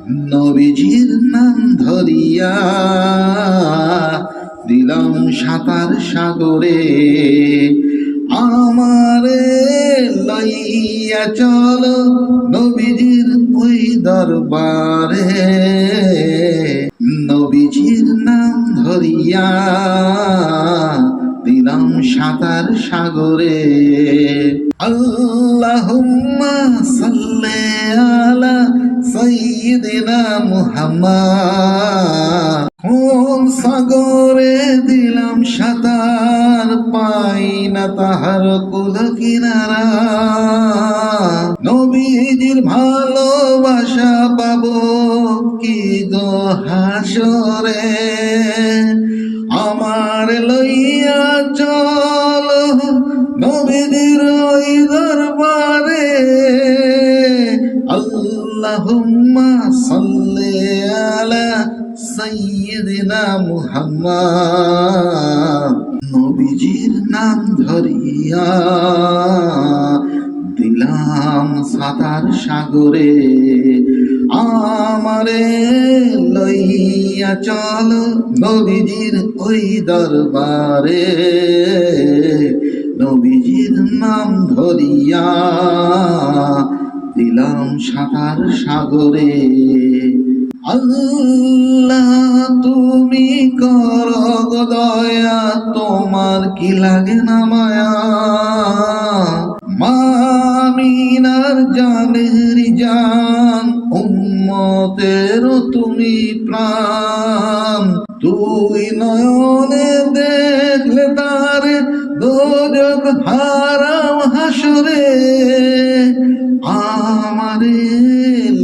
নবীজির নাম ধরিয়া দিলাম সাঁতার সাগরে, আমারে লইয়া চলো নবীজির ওই দরবারে। নবীজির নাম ধরিয়া দিলাম সাঁতার সাগরে। আল্লাহুম্মা সাল্লি আলা সাইয়্যিদিনা মুহাম্মদ। কোন সাগরে দিলাম সাঁতার, পাই না তাহার কুল কিনারা। নবীজির ভালোবাসা পাবো কি গো হাসরে, আমার লইয়া চলো নবীজির ওই দরবারে। আল্লাহুম্মা সাল্লি আলা সাইয়্যিদিনা মুহাম্মদ। নবীজির নাম ধরিয়া দিলাম সাঁতার সাগরে, আমারে লইয়া চলো নবীজির ওই দরবারে। নবীজির নাম ধরিয়া দিলাম সাঁতার সাগরে। আল্লাহ তুমি করো গো দয়া, তোমার কি লাগে না মায়া। মামিনার জানের জান, উম্মতের তুমি প্রাণ। তুই নয়নে দেখলে তার দোজখ হারাম হাসরে, আমারে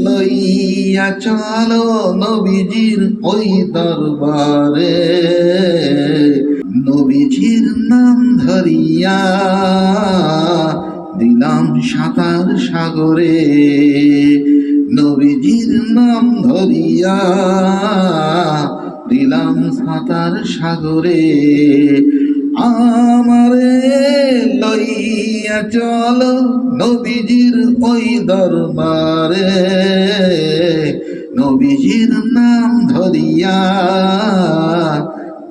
লইয়া চলো নবীজির ওই দরবারে। নবীজির নাম ধরিয়া দিলাম সাঁতার সাগরে, নবীজির নাম ধরিয়া দিলাম সাঁতার সাগরে। আমারে লইয়া চলো নবীজির ওই দরবারে। নবীজির নাম ধরিয়া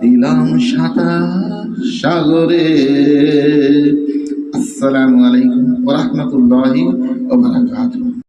দিলাম সাঁতার সাগরে। আসসালামু আলাইকুম ওয়া রাহমাতুল্লাহি ওয়া বারাকাতুহু।